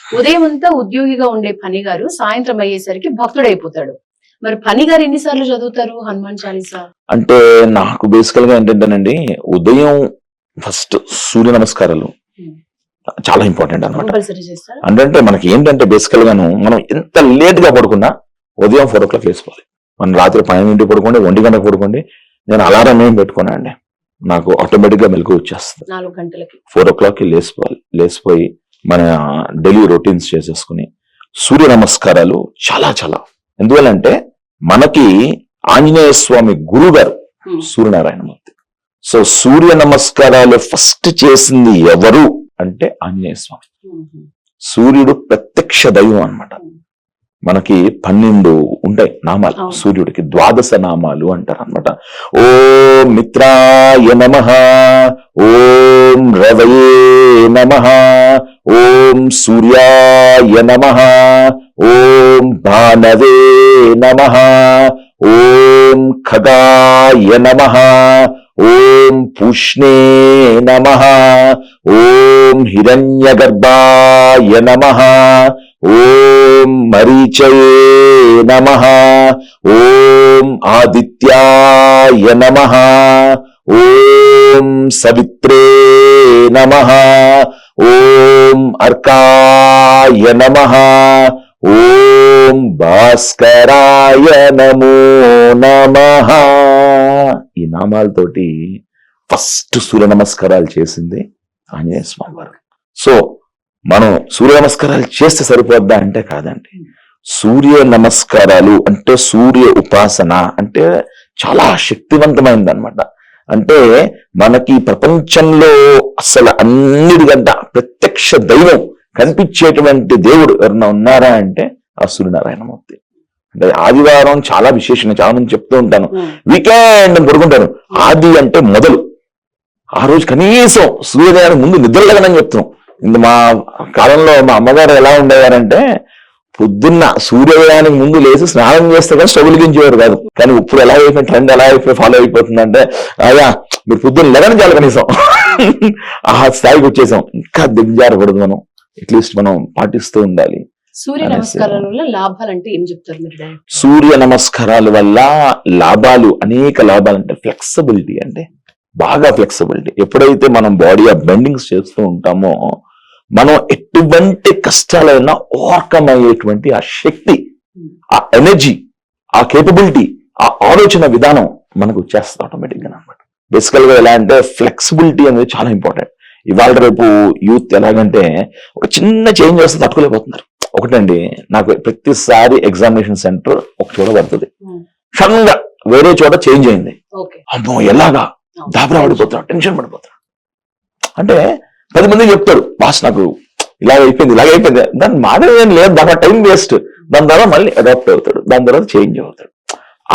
ఉదయం అంతా ఉద్యోగిగా ఉండే పని గారు సాయంత్రం అయ్యేసరికి భక్తుడైపోతాడు. మరి పని గారు ఎన్నిసార్లు చదువుతారు హనుమాన్ చాలీసా? అంటే నాకు బేసికల్ గా ఏంటంటేనండి, ఉదయం ఫస్ట్ సూర్య నమస్కారాలు చాలా ఇంపార్టెంట్ అనమాట. కంపల్సరీ చేస్తారా? అంటే మనకి ఏంటంటే బేసికల్ గాను మనం ఎంత లేట్ గా పడుకున్నా ఉదయం 4 o'clock లేసుకోవాలి. మనం రాత్రి 12 పడుకోండి, 1 గంటకు పడుకోండి, నేను అలారం ఏం పెట్టుకున్నా అండి, నాకు ఆటోమేటిక్ గా మెలకు వచ్చేస్తుంది. 4 గంటలకి 4 o'clock లేసుకోవాలి. లేసిపోయి మన డైలీ రొటీన్స్ చేసేసుకుని సూర్య నమస్కారాలు చాలా చాలా, ఎందువల్లంటే మనకి ఆంజనేయ స్వామి గురువు గారు సూర్యనారాయణ మూర్తి. సో సూర్య నమస్కారాలు ఫస్ట్ చేసింది ఎవరు అంటే ఆంజనేయ స్వామి. సూర్యుడు ప్రత్యక్ష దైవం అన్నమాట. మనకి 12 ఉంటాయి నామాలు సూర్యుడికి, 12 నామాలు అంటారు అనమాట. ఓం మిత్రాయ నమః, ఓం రవయే నమః, ఓం సూర్యాయ నమః, ఓం భానవే నమః, ఓం ఖగాయ నమః, ఓం పూష్ణే నమః, ఓం హిరణ్యగర్భాయ నమః, ఓం మరీచయే నమః, ఓం ఆదిత్యాయ నమః, ఓం సవిత్రే నమః, ఓం అర్కాయ నమః, ఓం భాస్కరాయ నమో నమః. ఈ నామాలతోటి ఫస్ట్ సూర్య నమస్కారాలు చేసింది ఆంజనేయ స్వామి వారు. సో మనం సూర్య నమస్కారాలు చేస్తే సరిపోద్దా అంటే కాదండి. సూర్య నమస్కారాలు అంటే సూర్య ఉపాసన అంటే చాలా శక్తివంతమైనది అనమాట. అంటే మనకి ప్రపంచంలో అసలు అన్నిటికంటే ప్రత్యక్ష దైవం కనిపించేటువంటి దేవుడు ఎవరన్నా ఉన్నారా అంటే ఆ సూర్యనారాయణ మూర్తి. అంటే ఆదివారం చాలా విశేషంగా చాలా మంది చెప్తూ ఉంటాను, వీకెండ్ పడుకుంటాను. ఆది అంటే మొదలు, ఆ రోజు కనీసం సూర్యోదయానికి ముందు నిద్రలేదని చెప్తున్నాం. ఇందు మా కాలంలో మా అమ్మగారు ఎలా ఉండేవారంటే పొద్దున్న సూర్యోదయానికి ముందు లేచి స్నానం చేస్తే కానీ స్టవ్ వెలిగించేవారు కాదు. కానీ ఇప్పుడు ఎలా అయిపోయింది, ట్రెండ్ ఎలా అయిపోయి ఫాలో అయిపోతుందంటే, అయ్యా మీరు పొద్దున్న లేదని చాలు కనీసం ఆ స్థాయికి వచ్చేసాం. ఇంకా దిగజారకూడదు, మనం అట్లీస్ట్ మనం పాటిస్తూ ఉండాలి. సూర్య నమస్కారాల వల్ల లాభాలు అంటే ఏం చెప్తారు మీరు? సూర్య నమస్కారాల వల్ల లాభాలు, అనేక లాభాలు. అంటే ఫ్లెక్సిబిలిటీ, అంటే బాగా ఫ్లెక్సిబిలిటీ. ఎప్పుడైతే మనం బాడీ బెండింగ్స్ చేస్తూ ఉంటామో మనం ఎటువంటి కష్టాలైనా ఓవర్కమ్ అయ్యేటువంటి ఆ శక్తి, ఆ ఎనర్జీ, ఆ కేపబిలిటీ, ఆ ఆలోచన విధానం మనకు వచ్చేస్తుంది ఆటోమేటిక్ గా అనమాట. బేసికల్ గా ఎలా అంటే ఫ్లెక్సిబిలిటీ అనేది చాలా ఇంపార్టెంట్. ఇవాళ రేపు యూత్ ఎలాగంటే ఒక చిన్న చేంజ్ వస్తే తట్టుకోలేకపోతున్నారు. ఒకటండి, నాకు ప్రతిసారి ఎగ్జామినేషన్ సెంటర్ ఒక చోట పడుతుంది, సడన్ గా వేరే చోట చేంజ్ అయింది, అమ్మో ఎలాగా దాబరా పడిపోతున్నాడు, టెన్షన్ పడిపోతున్నాడు. అంటే 10 మంది చెప్తారు, బాస్ నాకు ఇలాగైపోయింది ఇలాగైపోయింది, దాని మాట ఏం లేదు, దాని టైం వేస్ట్. దాని ద్వారా మళ్ళీ అడాప్ట్ అవుతాడు, దాని తర్వాత చేంజ్ అవుతాడు.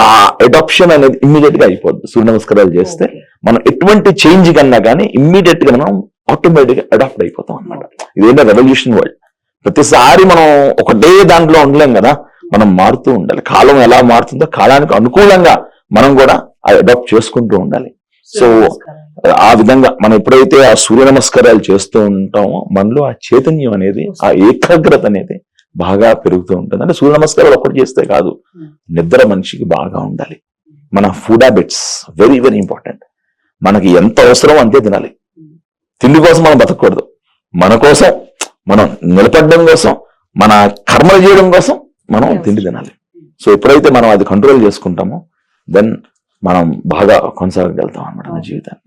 ఆ అడాప్షన్ అనేది ఇమ్మీడియట్ గా అయిపోద్ది. సూర్య నమస్కారాలు చేస్తే మనం ఎటువంటి చేంజ్ కన్నా కానీ ఇమ్మీడియట్ గా మనం ఆటోమేటిక్ గా అడాప్ట్ అయిపోతాం అనమాట. ఇదేంటో రెవల్యూషన్ వరల్డ్. ప్రతిసారి మనం ఒకటే దాంట్లో ఉండలేం కదా, మనం మారుతూ ఉండాలి. కాలం ఎలా మారుతుందో కాలానికి అనుకూలంగా మనం కూడా అడాప్ట్ చేసుకుంటూ ఉండాలి. సో ఆ విధంగా మనం ఎప్పుడైతే ఆ సూర్య నమస్కారాలు చేస్తూ ఉంటామో మనలో ఆ చైతన్యం అనేది, ఆ ఏకాగ్రత అనేది బాగా పెరుగుతూ ఉంటుంది. అంటే సూర్య నమస్కారాలు ఒకటి చేస్తే కాదు, నిద్ర మనిషికి బాగా ఉండాలి. మన food habits very very important. మనకి ఎంత అవసరం అంతే తినాలి. తిండి కోసం మనం బతకూడదు, మన కోసం మనం నిలబడడం కోసం, మన కర్మలు చేయడం కోసం మనం తిండి తినాలి. సో ఎప్పుడైతే మనం అది కంట్రోల్ చేసుకుంటామో దెన్ మనం బాగా కొనసాగలుగుతాం అన్నమాట మన జీవితాన్ని.